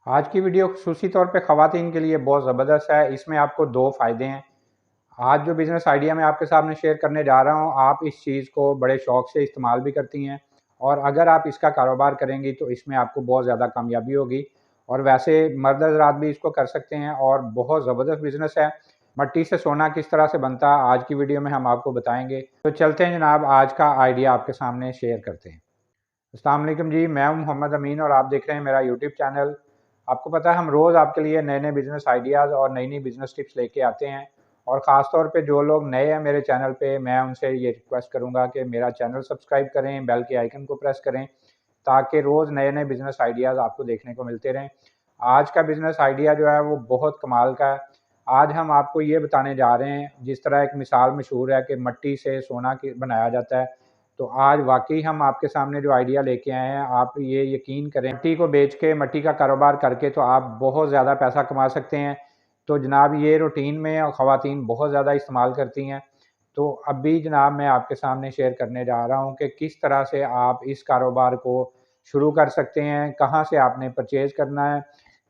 आज की वीडियो ख़ुसूसी तौर पे ख़वातीन के लिए बहुत ज़बरदस्त है। इसमें आपको 2 फ़ायदे हैं। आज जो बिज़नेस आइडिया मैं आपके सामने शेयर करने जा रहा हूँ, आप इस चीज़ को बड़े शौक़ से इस्तेमाल भी करती हैं और अगर आप इसका कारोबार करेंगी तो इसमें आपको बहुत ज़्यादा कामयाबी होगी। और वैसे मर्द हज़रात भी इसको कर सकते हैं और बहुत ज़बरदस्त बिज़नेस है। मिट्टी से सोना किस तरह से बनता है, आज की वीडियो में हम आपको बताएँगे। तो चलते हैं जनाब, आज का आइडिया आपके सामने शेयर करते हैं। अस्सलाम वालेकुम जी, मैं हूं मोहम्मद अमीन और आप देख रहे हैं मेरा यूट्यूब चैनल। आपको पता है हम रोज़ आपके लिए नए-नए बिज़नेस आइडियाज़ और नई-नई बिज़नेस टिप्स लेके आते हैं और ख़ास तौर पे जो लोग नए हैं मेरे चैनल पे, मैं उनसे ये रिक्वेस्ट करूँगा कि मेरा चैनल सब्सक्राइब करें, बेल के आइकन को प्रेस करें ताकि रोज़ नए-नए बिज़नेस आइडियाज़ आपको देखने को मिलते रहें। आज का बिज़नेस आइडिया जो है वो बहुत कमाल का है। आज हम आपको ये बताने जा रहे हैं, जिस तरह एक मिसाल मशहूर है कि मिट्टी से सोना बनाया जाता है, तो आज वाक़ई हम आपके सामने जो आइडिया लेके आए हैं, आप ये यकीन करें, मिट्टी को बेच के, मिट्टी का कारोबार करके तो आप बहुत ज़्यादा पैसा कमा सकते हैं। तो जनाब ये रूटीन में ख़वातीन बहुत ज़्यादा इस्तेमाल करती हैं। तो अभी जनाब मैं आपके सामने शेयर करने जा रहा हूँ कि किस तरह से आप इस कारोबार को शुरू कर सकते हैं, कहाँ से आपने परचेज़ करना है,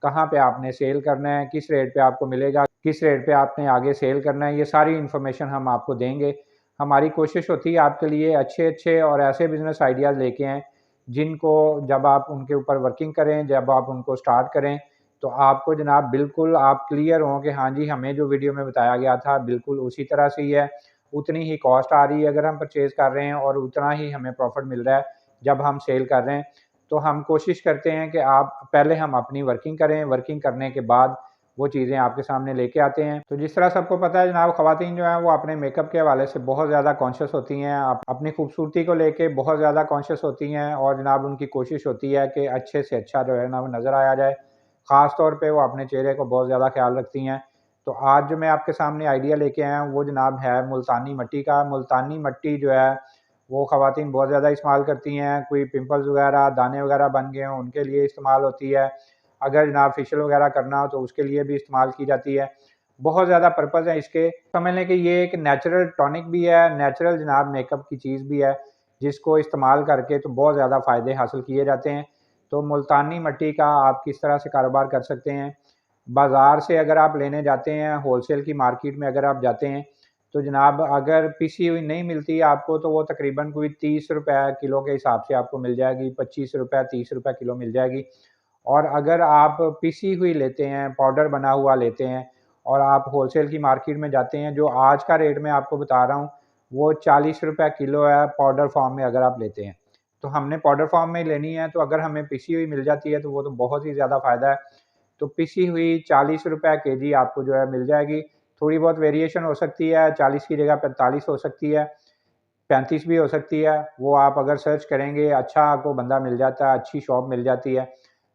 कहाँ पे आपने सेल करना है, किस रेट पे आपको मिलेगा, किस रेट पे आपने आगे सेल करना है, ये सारी इन्फॉर्मेशन हम आपको देंगे। हमारी कोशिश होती है आपके लिए अच्छे-अच्छे और ऐसे बिज़नेस आइडियाज़ लेके आएँ, जिनको जब आप उनके ऊपर वर्किंग करें, जब आप उनको स्टार्ट करें, तो आपको जनाब बिल्कुल आप क्लियर हों कि हाँ जी, हमें जो वीडियो में बताया गया था बिल्कुल उसी तरह से ही है। उतनी ही कॉस्ट आ रही है अगर हम परचेज़ कर रहे हैं और उतना ही हमें प्रॉफ़िट मिल रहा है जब हम सेल कर रहे हैं। तो हम कोशिश करते हैं कि आप पहले हम अपनी वर्किंग करें, वर्किंग करने के बाद वो चीज़ें आपके सामने लेके आते हैं। तो जिस तरह सबको पता है जनाब, ख़वातीन जो हैं वो अपने मेकअप के हवाले से बहुत ज़्यादा कॉन्शियस होती हैं, अपनी खूबसूरती को लेके बहुत ज़्यादा कॉन्शियस होती हैं और जनाब उनकी कोशिश होती है कि अच्छे से अच्छा जो है ना वो नज़र आया जाए। ख़ास तौर पे वो अपने चेहरे को बहुत ज़्यादा ख़्याल रखती हैं। तो आज जो मैं आपके सामने आइडिया लेके आया हूँ वो जनाब है मुल्तानी मिट्टी का। मुल्तानी मिट्टी जो है वो ख़वातीन बहुत ज़्यादा इस्तेमाल करती हैं। कोई पिंपल्स वगैरह, दाने वगैरह बन गए हों, उनके लिए इस्तेमाल होती है। अगर जनाब फेशियल वगैरह करना हो तो उसके लिए भी इस्तेमाल की जाती है। बहुत ज़्यादा पर्पज़ है इसके। समझ लें कि ये एक नेचुरल टॉनिक भी है, नेचुरल जनाब मेकअप की चीज़ भी है, जिसको इस्तेमाल करके तो बहुत ज़्यादा फ़ायदे हासिल किए जाते हैं। तो मुल्तानी मिट्टी का आप किस तरह से कारोबार कर सकते हैं, बाज़ार से अगर आप लेने जाते हैं, होलसेल की मार्केट में अगर आप जाते हैं, तो जनाब अगर पिसी हुई नहीं मिलती है आपको तो वो तकरीबन कोई ₹30 किलो के हिसाब से आपको मिल जाएगी, ₹25 ₹30 किलो मिल जाएगी। और अगर आप पिसी हुई लेते हैं, पाउडर बना हुआ लेते हैं और आप होलसेल की मार्केट में जाते हैं, जो आज का रेट मैं आपको बता रहा हूँ, वो ₹40 किलो है पाउडर फॉर्म में अगर आप लेते हैं। तो हमने पाउडर फॉर्म में लेनी है, तो अगर हमें पिसी हुई मिल जाती है, तो वो तो बहुत ही ज़्यादा फ़ायदा है। तो पिसी हुई ₹40 केजी आपको जो है मिल जाएगी। थोड़ी बहुत वेरिएशन हो सकती है, 40 की जगह 45 हो सकती है, 35 भी हो सकती है। वो आप अगर सर्च करेंगे, अच्छा आपको बंदा मिल जाता है, अच्छी शॉप मिल जाती है,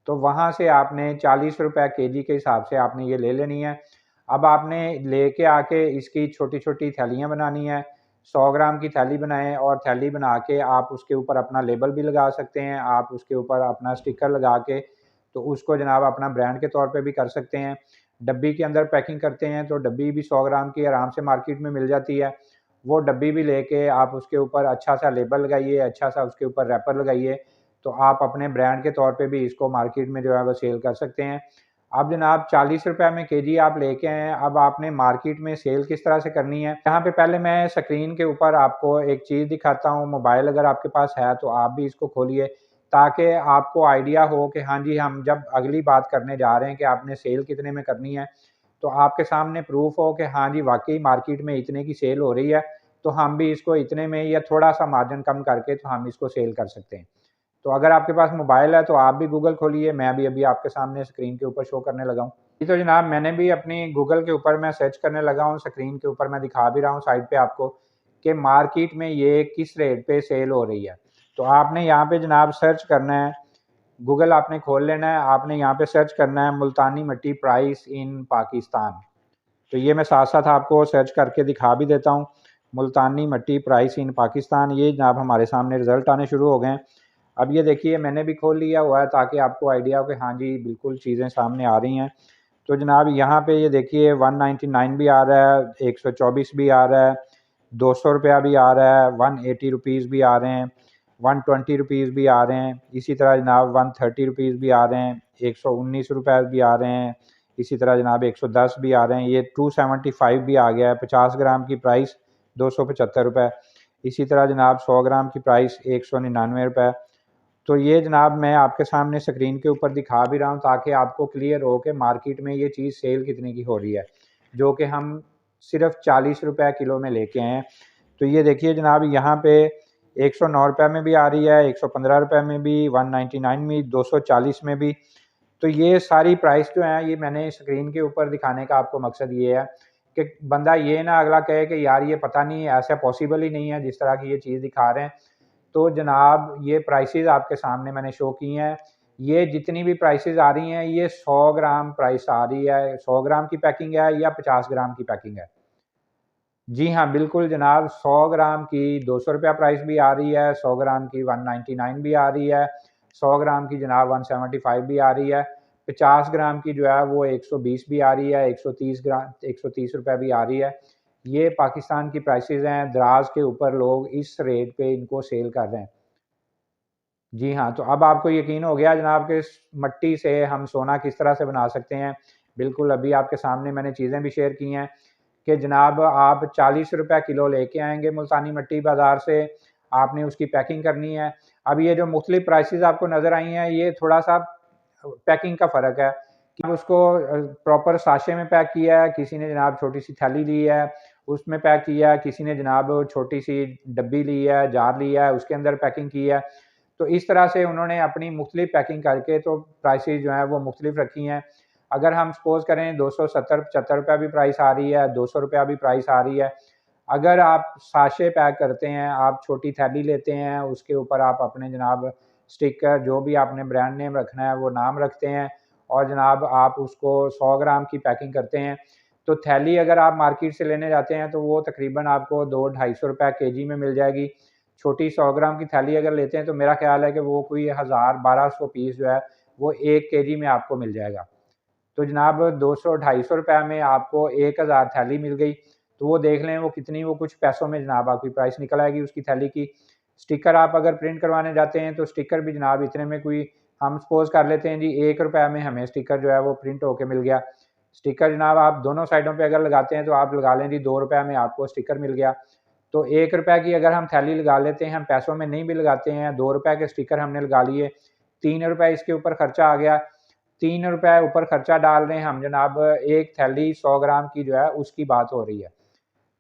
तो वहाँ से आपने ₹40 केजी के हिसाब से आपने ये ले लेनी है। अब आपने लेके आके इसकी छोटी-छोटी थैलियाँ बनानी है। 100 ग्राम की थैली बनाएँ और थैली बना के आप उसके ऊपर अपना लेबल भी लगा सकते हैं। आप उसके ऊपर अपना स्टिकर लगा के तो उसको जनाब अपना ब्रांड के तौर पे भी कर सकते हैं। डब्बी के अंदर पैकिंग करते हैं तो डब्बी भी 100 ग्राम की आराम से मार्केट में मिल जाती है। वो डब्बी भी लेके आप उसके ऊपर अच्छा-सा लेबल लगाइए, अच्छा-सा उसके ऊपर रैपर लगाइए, तो आप अपने ब्रांड के तौर पे भी इसको मार्केट में जो है वो सेल कर सकते हैं। अब जनाब ₹40 में केजी आप लेके आए हैं, अब आपने मार्केट में सेल किस तरह से करनी है, यहाँ पे पहले मैं स्क्रीन के ऊपर आपको एक चीज़ दिखाता हूँ। मोबाइल अगर आपके पास है तो आप भी इसको खोलिए ताकि आपको आइडिया हो कि हाँ जी, हम जब अगली बात करने जा रहे हैं कि आपने सेल कितने में करनी है, तो आपके सामने प्रूफ़ हो कि हाँ जी, वाक़ई मार्केट में इतने की सेल हो रही है, तो हम भी इसको इतने में या थोड़ा-सा मार्जिन कम करके तो हम इसको सेल कर सकते हैं। तो अगर आपके पास मोबाइल है तो आप भी गूगल खोलिए, मैं भी अभी आपके सामने स्क्रीन के ऊपर शो करने लगा हूँ। जी, तो जनाब मैंने भी अपनी गूगल के ऊपर मैं सर्च करने लगा हूँ, स्क्रीन के ऊपर मैं दिखा भी रहा हूँ साइड पे आपको कि मार्केट में ये किस रेट पे सेल हो रही है। तो आपने यहाँ पे जनाब सर्च करना है, गूगल आपने खोल लेना है, आपने यहाँ पे सर्च करना है मुल्तानी मिट्टी प्राइस इन पाकिस्तान। तो ये मैं साथ-साथ आपको सर्च करके दिखा भी देता हूँ। मुल्तानी मिट्टी प्राइस इन पाकिस्तान, ये जनाब हमारे सामने रिज़ल्ट आने शुरू हो गए हैं। अब ये देखिए मैंने भी खोल लिया हुआ है ताकि आपको आइडिया हो कि हाँ जी, बिल्कुल चीज़ें सामने आ रही हैं। तो जनाब यहाँ पे ये देखिए 199 भी आ रहा है, 124 भी आ रहा है, ₹200 भी आ रहा है, ₹180 भी आ रहे हैं। 120 रुपीज़ भी आ रहे हैं। इसी तरह जनाब 130 रुपीज़ भी आ रहे हैं, 119 रुपये भी आ रहे हैं। इसी तरह जनाब 110 भी आ रहे हैं। ये 275 भी आ गया है। 50 ग्राम की प्राइस 275 रुपये। इसी तरह जनाब 100 ग्राम की प्राइस 199 रुपये। तो ये जनाब मैं आपके सामने स्क्रीन के ऊपर दिखा भी रहा हूँ ताकि आपको क्लियर हो कि मार्केट में ये चीज़ सेल कितने की हो रही है, जो कि हम सिर्फ 40 रुपये किलो में लेके आए हैं। तो ये देखिए जनाब यहाँ पे 109 रुपये में भी आ रही है, 115 रुपये में भी, 199 में, 240 में भी। तो ये सारी प्राइस जो है ये मैंने स्क्रीन के ऊपर दिखाने का आपको मकसद ये है कि बंदा ये ना अगला कहे कि यार ये पता नहीं, ऐसा पॉसिबल ही नहीं है जिस तरह की ये चीज़ दिखा रहे हैं। तो जनाब ये प्राइसेस आपके सामने मैंने शो की हैं। ये जितनी भी प्राइसेस आ रही हैं ये 100 ग्राम प्राइस आ रही है, 100 ग्राम की पैकिंग है या 50 ग्राम की पैकिंग है। जी हाँ, बिल्कुल जनाब, 100 ग्राम की 200 रुपया प्राइस भी आ रही है, 100 ग्राम की 199 भी आ रही है, 100 ग्राम की जनाब 175 भी आ रही है, 50 ग्राम की जो है वो 120 भी आ रही है, 130 रुपये भी आ रही है। ये पाकिस्तान की प्राइसेस हैं, दराज के ऊपर लोग इस रेट पे इनको सेल कर रहे हैं। जी हाँ, तो अब आपको यकीन हो गया जनाब कि इस मट्टी से हम सोना किस तरह से बना सकते हैं। बिल्कुल अभी आपके सामने मैंने चीज़ें भी शेयर की हैं कि जनाब आप 40 रुपये किलो लेके आएँगे मुल्तानी मट्टी बाज़ार से, आपने उसकी पैकिंग करनी है। अब ये जो मुख्तलिफ प्राइसेस आपको नज़र आई हैं, ये थोड़ा-सा पैकिंग का फ़र्क है कि उसको प्रॉपर साशे में पैक किया है, किसी ने जनाब छोटी-सी थैली ली है, उसमें पैक किया है, किसी ने जनाब छोटी-सी डब्बी ली है, जार लिया है, उसके अंदर पैकिंग की है। तो इस तरह से उन्होंने अपनी मुख्तलिफ पैकिंग करके तो प्राइसेस जो हैं वो मुख्तलिफ रखी हैं। अगर हम सपोज़ करें 270-75 रुपये भी प्राइस आ रही है, 200 रुपया भी प्राइस आ रही है। अगर आप साशे पैक करते हैं, आप छोटी थैली लेते हैं, उसके ऊपर आप अपने जनाब स्टिकर जो भी आपने ब्रांड नेम रखना है वो नाम रखते हैं और जनाब आप उसको 100 ग्राम की पैकिंग करते हैं। तो थैली अगर आप मार्केट से लेने जाते हैं तो वो तकरीबन आपको 200-250 रुपये केजी में मिल जाएगी। छोटी 100 ग्राम की थैली अगर लेते हैं तो मेरा ख़्याल है कि वो कोई 1000-1200 पीस जो है वो 1 केजी में आपको मिल जाएगा। तो जनाब 200-250 रुपये में आपको 1000 थैली मिल गई। तो वो देख लें वो कितनी, वो कुछ पैसों में जनाब आपकी प्राइस निकल आएगी उसकी थैली की। स्टिकर आप अगर प्रिंट करवाने जाते हैं तो स्टिकर भी जनाब इतने में कोई, हम सपोज़ कर लेते हैं जी 1 रुपये में हमें स्टिकर जो है वो प्रिंट होके मिल गया। स्टिकर जनाब आप दोनों साइडों पे अगर लगाते हैं तो आप लगा लें जी 2 रुपये में आपको स्टिकर मिल गया। तो 1 रुपये की अगर हम थैली लगा लेते हैं, हम पैसों में नहीं भी लगाते हैं, 2 रुपये के स्टिकर हमने लगा लिए, 3 रुपये इसके ऊपर खर्चा आ गया। 3 रुपये ऊपर खर्चा डाल रहे हैं हम जनाब, एक थैली 100 ग्राम की जो है उसकी बात हो रही है।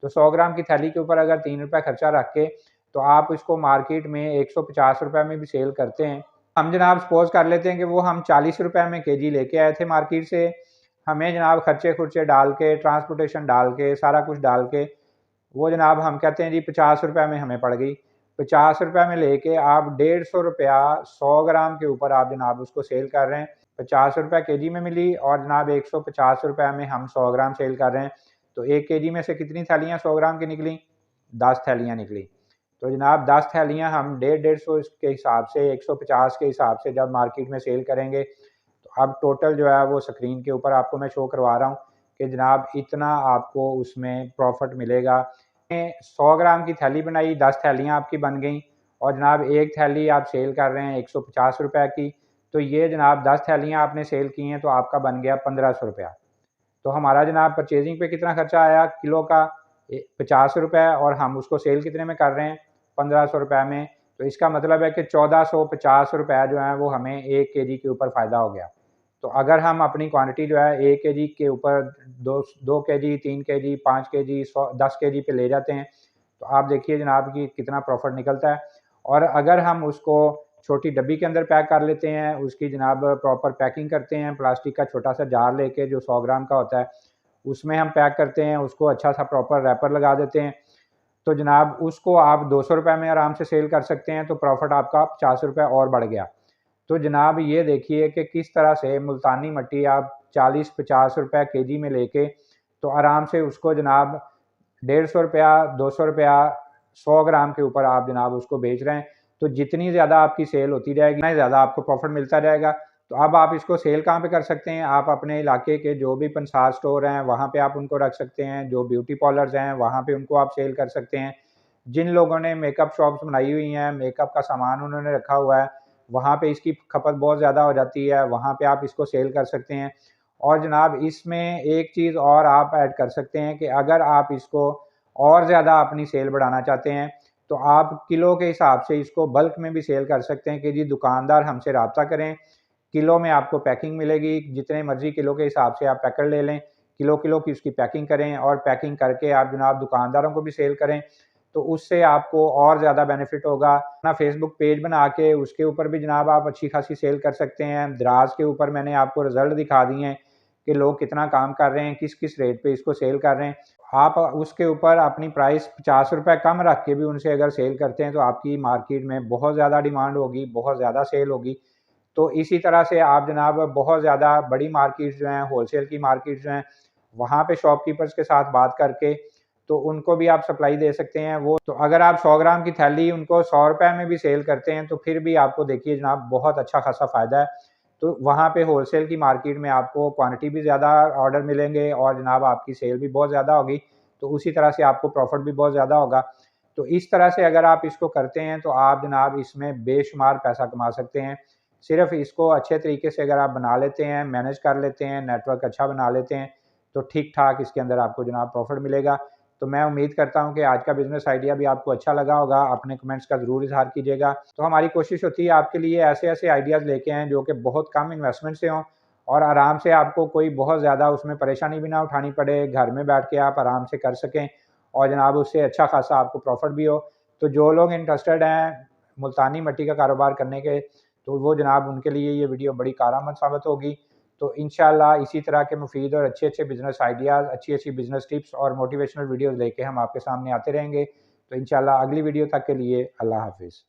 तो 100 ग्राम की थैली के ऊपर अगर 3 रुपये खर्चा रख के तो आप इसको मार्केट में 150 रुपये में भी सेल करते हैं। हम जनाब सपोज़ कर लेते हैं कि वो हम 40 रुपये में केजी लेके आए थे मार्केट से। हमें जनाब खर्चे-खुर्चे डाल के, ट्रांसपोर्टेशन डाल के, सारा कुछ डाल के वो जनाब हम कहते हैं जी 50 रुपये में हमें पड़ गई। 50 रुपये में लेके आप 150 रुपया 100 ग्राम के ऊपर आप जनाब उसको सेल कर रहे हैं। 50 रुपये केजी में मिली और जनाब 150 रुपये में हम 100 ग्राम सेल कर रहे हैं। तो 1 केजी में से कितनी थैलियाँ 100 ग्राम की निकली? 10 थैलियाँ निकली। तो जनाब 10 थैलियाँ हम 150 के हिसाब से, 150 के हिसाब से जब मार्केट में सेल करेंगे तो अब टोटल जो है वो स्क्रीन के ऊपर आपको मैं शो करवा रहा हूँ कि जनाब इतना आपको उसमें प्रॉफ़िट मिलेगा। 100 ग्राम की थैली बनाई, 10 थैलियाँ आपकी बन गईं और जनाब एक थैली आप सेल कर रहे हैं 150 रुपये की। तो ये जनाब 10 थैलियाँ आपने सेल की हैं तो आपका बन गया 1500 रुपया। तो हमारा जनाब परचेज़िंग पे कितना खर्चा आया किलो का? 50 रुपये और हम उसको सेल कितने में कर रहे हैं? 1500 रुपये में। तो इसका मतलब है कि 1450 रुपये जो हैं वो हमें 1 केजी के ऊपर फ़ायदा हो गया। तो अगर हम अपनी क्वांटिटी जो है 1 केजी के ऊपर 2 केजी, 3 केजी, 5 केजी, 10 केजी पे ले जाते हैं, तो आप देखिए जनाब कि कितना प्रॉफ़िट निकलता है। और अगर हम उसको छोटी डब्बी के अंदर पैक कर लेते हैं, उसकी जनाब प्रॉपर पैकिंग करते हैं, प्लास्टिक का छोटा-सा जार लेके जो 100 ग्राम का होता है, उसमें हम पैक करते हैं, उसको अच्छा-सा प्रॉपर रैपर लगा देते हैं, तो जनाब उसको आप 200 रुपये में आराम से सेल कर सकते हैं, तो प्रॉफ़िट आपका 50 रुपये और बढ़ गया। तो जनाब ये देखिए कि किस तरह से मुल्तानी मट्टी आप 40-50 रुपये केजी में लेके तो आराम से उसको जनाब 150 रुपया, 200 रुपया, 100 ग्राम के ऊपर आप जनाब उसको बेच रहे हैं। तो जितनी ज़्यादा आपकी सेल होती जाएगी, उतना ही ज़्यादा आपको प्रॉफ़िट मिलता जाएगा। तो अब आप इसको सेल कहाँ पे कर सकते हैं? आप अपने इलाके के जो भी पंसार स्टोर हैं, वहाँ पे आप उनको रख सकते हैं। जो ब्यूटी पार्लर्स हैं, वहाँ पे उनको आप सेल कर सकते हैं। जिन लोगों ने मेकअप शॉप्स बनाई हुई हैं, मेकअप का सामान उन्होंने रखा हुआ है, वहाँ पे इसकी खपत बहुत ज़्यादा हो जाती है, वहाँ पे आप इसको सेल कर सकते हैं। और जनाब इसमें एक चीज़ और आप ऐड कर सकते हैं कि अगर आप इसको और ज़्यादा अपनी सेल बढ़ाना चाहते हैं, तो आप किलो के हिसाब से इसको बल्क में भी सेल कर सकते हैं कि जी दुकानदार हमसे राब्ता करें, किलो में आपको पैकिंग मिलेगी, जितने मर्ज़ी किलो के हिसाब से आप पैकेट ले लें, किलो-किलो की उसकी पैकिंग करें और पैकिंग करके आप जनाब दुकानदारों को भी सेल करें, तो उससे आपको और ज़्यादा बेनिफिट होगा। अपना फेसबुक पेज बना के उसके ऊपर भी जनाब आप अच्छी खासी सेल कर सकते हैं। दराज़ के ऊपर मैंने आपको रिज़ल्ट दिखा दिए हैं कि लोग कितना काम कर रहे हैं, किस-किस रेट पे इसको सेल कर रहे हैं। आप उसके ऊपर अपनी प्राइस ₹50 कम रख के भी उनसे अगर सेल करते हैं, तो आपकी मार्केट में बहुत ज़्यादा डिमांड होगी, बहुत ज़्यादा सेल होगी। तो इसी तरह से आप जनाब बहुत ज़्यादा बड़ी मार्केट्स जो हैं, होलसेल की मार्केट्स जो हैं, वहाँ पे शॉपकीपर्स के साथ बात करके तो उनको भी आप सप्लाई दे सकते हैं। वो तो अगर आप 100 ग्राम की थैली उनको ₹100 में भी सेल करते हैं, तो फिर भी आपको देखिए जनाब बहुत अच्छा खासा फ़ायदा है। तो वहाँ पे होलसेल की मार्केट में आपको क्वांटिटी भी ज़्यादा ऑर्डर मिलेंगे और जनाब आपकी सेल भी बहुत ज़्यादा होगी, तो उसी तरह से आपको प्रॉफ़िट भी बहुत ज़्यादा होगा। तो इस तरह से अगर आप इसको करते हैं, तो आप जनाब इसमें बेशुमार पैसा कमा सकते हैं। सिर्फ़ इसको अच्छे तरीके से अगर आप बना लेते हैं, मैनेज कर लेते हैं, नेटवर्क अच्छा बना लेते हैं, तो ठीक-ठाक इसके अंदर आपको जनाब प्रॉफ़िट मिलेगा। तो मैं उम्मीद करता हूँ कि आज का बिज़नेस आइडिया भी आपको अच्छा लगा होगा। अपने कमेंट्स का ज़रूर इज़हार कीजिएगा। तो हमारी कोशिश होती है आपके लिए ऐसे-ऐसे आइडियाज़ लेके आएँ जो कि बहुत कम इन्वेस्टमेंट से हों और आराम से आपको कोई बहुत ज़्यादा उसमें परेशानी भी ना उठानी पड़े। घर में बैठ के आप आराम से कर सकें और जनाब उससे अच्छा खासा आपको प्रॉफ़िट भी हो। तो जो लोग इंटरेस्टेड हैं मुल्तानी मिट्टी का कारोबार करने के, तो वो जनाब उनके लिए ये वीडियो बड़ी कारआमद साबित होगी। तो इंशाअल्लाह इसी तरह के मुफ़ीद और अच्छे-अच्छे बिज़नेस आइडियाज़, अच्छी-अच्छी बिज़नेस टिप्स और मोटिवेशनल वीडियोज़ लेके हम आपके सामने आते रहेंगे। तो इंशाअल्लाह अगली वीडियो तक के लिए अल्लाह हाफ़िज़।